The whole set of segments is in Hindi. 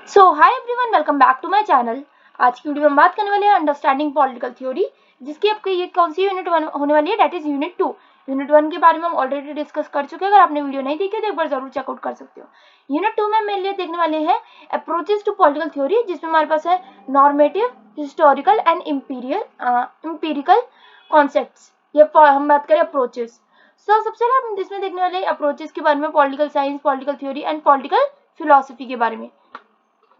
So hi everyone, welcome back to my channel. आज की वीडियो में हम बात करने वाले हैं अंडरस्टैंडिंग पॉलिटिकल थ्योरी, जिसकी आपकी ये कौन सी यूनिट 1 होने वाली है, दैट इज यूनिट 2। यूनिट 1 के बारे में हम ऑलरेडी डिस्कस कर चुके हैं। अगर आपने वीडियो नहीं देखी तो एक बार जरूर चेकआउट कर सकते हो। यूनिट 2 में हम मेनली देखने वाले हैं अप्रोचेस टू पॉलिटिकल थ्योरी, जिसमें हमारे पास है normative, historical and empirical concepts. ये हम बात करें अप्रोचेस। सबसे पहले हम इसमें देखने वाले अप्रोचेस के बारे में, political science, political theory and political philosophy के बारे में।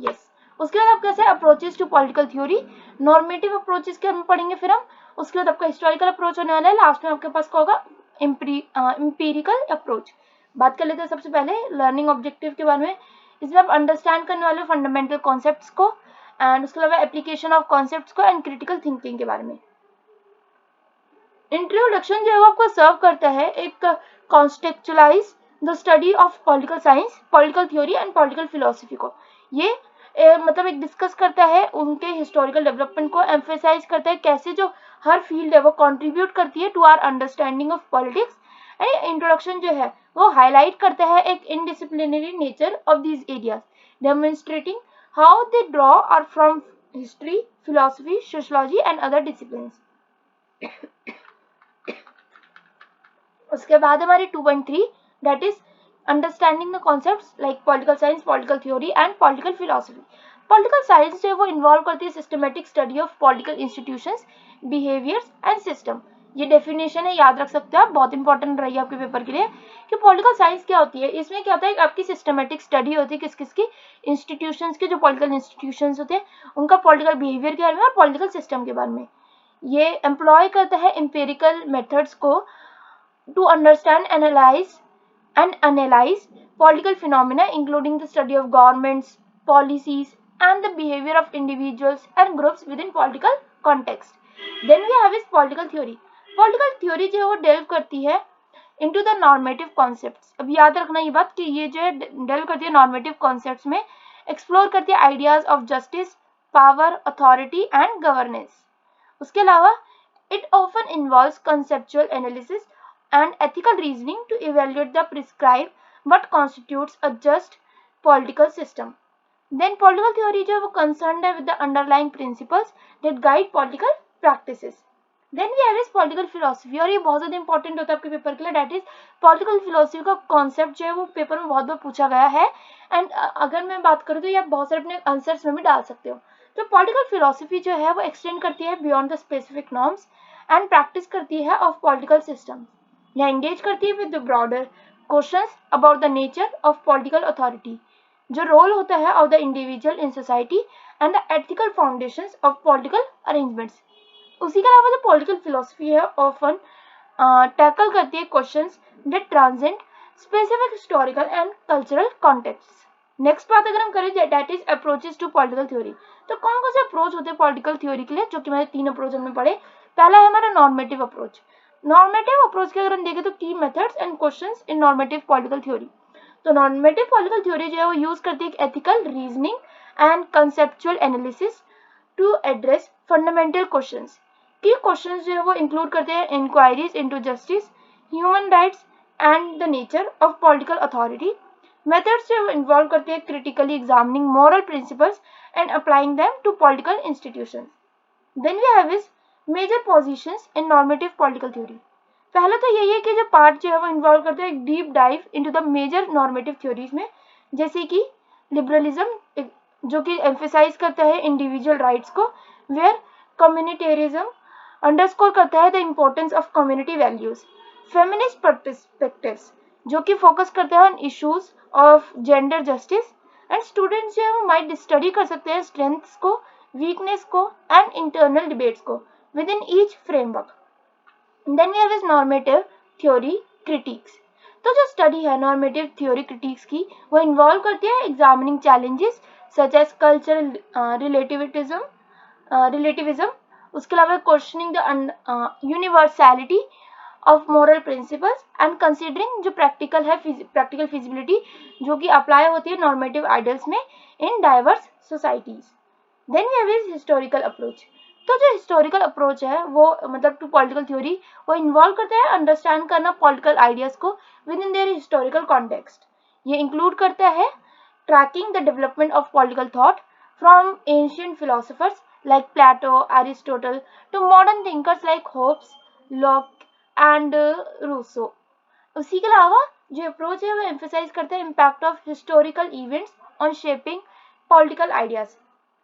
यस, उसके बाद आपका कैसे approaches to political theory, normative approaches के हम पढ़ेंगे। फिर हम उसके बाद आपका हिस्टोरिकल अप्रोच होने वाला है। लास्ट में आपके पास क्या होगा, इंपीरिकल अप्रोच। बात कर लेते हैं सबसे पहले लर्निंग ऑब्जेक्टिव के बारे में। इसमें आप अंडरस्टैंड करने वाले फंडामेंटल कॉन्सेप्ट्स को, एंड उसके अलावा एप्लीकेशन ऑफ कॉन्सेप्ट्स को एंड क्रिटिकल थिंकिंग के बारे में। इंट्रोडक्शन जो है वो आपको सर्व करता है एक contextualise the study of political science, political theory and political philosophy को। ये मतलब एक डिस्कस करता है उनके हिस्टोरिकल डेवलपमेंट को, एम्फेसाइज करता है कैसे जो हर फील्ड है वो कंट्रीब्यूट करती है to our understanding of politics. And introduction जो है वो हाईलाइट करता है एक interdisciplinary nature of these areas, demonstrating how they draw are from history, philosophy, sociology and other disciplines. उसके बाद हमारी 2.3 that is understanding the concepts like political science, political theory and political philosophy. Political science जो है वो इन्वॉल्व करती है systematic study of political institutions, behaviours and system. ये डेफिनेशन है, याद रख सकते हो आप, बहुत इंपॉर्टेंट रही आपके पेपर के लिए कि पॉलिटिकल साइंस क्या होती है। इसमें क्या होता है, आपकी सिस्टमेटिक स्टडी होती है किस किस की, इंस्टीट्यूशंस के, जो पॉलिटिकल इंस्टीट्यूशंस होते हैं उनका पॉलिटिकल बिहेवियर के बारे में और पॉलिटिकल सिस्टम के बारे में। ये एम्प्लॉय करता है एम्पेरिकल मेथड्स को to understand, analyze political phenomena, including the study of governments, policies, and the behavior of individuals and groups within political context. Then we have is political theory. Political theory जो है वो delve करती है into the normative concepts. अब याद रखना ये बात कि ये जो है delve करती है normative concepts में, explore करती है ideas of justice, power, authority and governance. उसके अलावा it often involves conceptual analysis and ethical reasoning to evaluate the prescribed what constitutes a just political system. Then political theory जो है वो concerned है with the underlying principles that guide political practices. Then we have is political philosophy, और ये बहुत ज़्यादा इंपॉर्टेंट होता है आपके पेपर के लिए। डेट इज पॉलिटिकल फिलोसफी का कॉन्सेप्ट जो है वो पेपर में बहुत बार पूछा गया है, एंड अगर मैं बात करूँ तो ये आप बहुत सारे अपने आंसर्स में भी डाल सकते हो। तो पॉलिटिकल फिलोसफी जो है वो एक्सटेंड करती है beyond the specific norms and practice करती है ऑफ पॉलिटिकल सिस्टम, या एंगेज करती है with the broader questions about the nature of political authority, जो रोल होता है of the individual in society and the ethical foundations of political arrangements. उसी के अलावा जो पॉलिटिकल फिलोसफी है ऑफन टैकल करती है questions that transcend specific historical and cultural context. Next बात अगर हम करें that is approaches to political theory. तो कौन कौन से अप्रोच होते हैं पॉलिटिकल थ्योरी के लिए, जो कि मैंने 3 अप्रोच हमने पढ़े। पहला है हमारा नॉर्मेटिव अप्रोच। नॉर्मेटिव अप्रोच के अगर हम देखें तो की methods and questions in normative political theory. तो नॉर्मेटिव पॉलिटिकल थ्योरी जो है वो यूज करती है ethical reasoning and conceptual analysis to address fundamental questions. की क्वेश्चंस जो है वो इंक्लूड करते हैं inquiries into justice, human rights and the nature of political authority. Methods जो इन्वॉल्व करते हैं critically examining moral principles and applying them to political institutions. Then we have is major positions in normative political theory. पहले तो यही है कि जो पार्ट जो है वो इन्वॉल्व करते हैं एक deep dive into the major normative theories में, जैसे कि लिबरलिज्म जो कि एम्फेसाइज करता है इंडिविजुअल राइट्स को, वेयर कम्युनिटेरिज्म अंडरस्कोर करता है the importance of community values. Feminist perspectives जो कि फोकस करते हैं on issues of gender justice. And students जो है वो माइट स्टडी कर सकते हैं स्ट्रेंथ्स को, वीकनेस को एंड इंटरनल डिबेट्स को within each framework. Then we have is normative theory critics. तो जो स्टडी है नॉर्मेटिव थ्योरी क्रिटिक्स की, वो इन्वॉल्व करती है examining challenges such as cultural relativism, उसके अलावा questioning the universality of moral principles and considering जो प्रैक्टिकल है, प्रैक्टिकल फिजिबिलिटी जो कि अप्लाई होती है नॉर्मेटिव आइडियल्स में in diverse societies. Then we have is historical approach. तो जो हिस्टोरिकल अप्रोच है वो मतलब टू पॉलिटिकल थ्योरी, वो इन्वॉल्व करता है अंडरस्टैंड करना पॉलिटिकल आइडियाज को within their historical context. ये इंक्लूड करता है tracking the development of political thought from ancient philosophers like Plato, Aristotle to modern thinkers like Hobbes, Locke and Rousseau. उसी के अलावा जो अप्रोच है वो एम्फेसाइज करता है impact of historical events on shaping political ideas.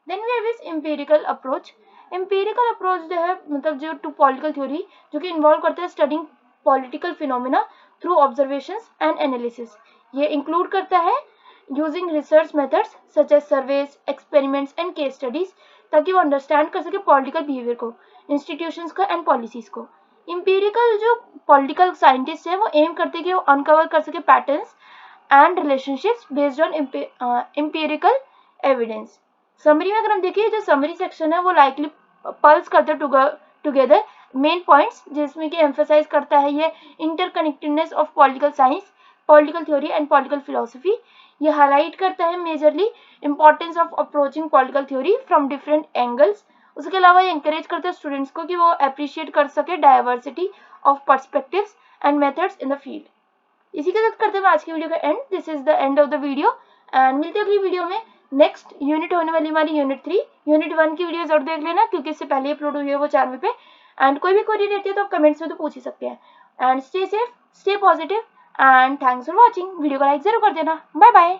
Then we have this empirical approach. Empirical approach जो है मतलब जो टू पॉलिटिकल थ्योरी जो कि इन्वॉल्व करता है studying political phenomena through observations and analysis. ये इंक्लूड करता है using research methods such as surveys, experiments and case studies ताकि वो अंडरस्टैंड कर सके पॉलिटिकल बिहेवियर को, इंस्टीट्यूशंस को एंड पॉलिसीज को. इंपीरिकल जो पॉलिटिकल साइंटिस्ट है वो एम करते हैं कि वो अनकवर कर सके patterns and relationships based on empirical evidence. Summary में अगर हम देखिए जो समरी सेक्शन है वो लाइकली पल्स करते टुगेदर मेन पॉइंट्स जिसमें कि एम्फेसाइज करता है ये interconnectedness of political science, political theory and political philosophy. ये हाईलाइट करता है majorly importance of approaching political theory from different angles. उसके अलावा ये इंकरेज करते हैं स्टूडेंट्स को कि वो अप्रिशिएट कर सके diversity of perspectives and methods in the field. इसी के साथ करते हैं आज की वीडियो का and. This is the end of the video and मिलते हैं अगली वीडियो में. नेक्स्ट यूनिट होने वाली हमारी यूनिट 3. यूनिट 1 की वीडियो जरूर देख लेना क्योंकि इससे पहले अपलोड हुई है वो चैनल पे. एंड कोई भी क्वेरी रहती है तो आप कमेंट्स में तो पूछ ही सकते हैं. And stay safe, stay positive and thanks for watching. Video को लाइक जरूर कर देना. Bye bye.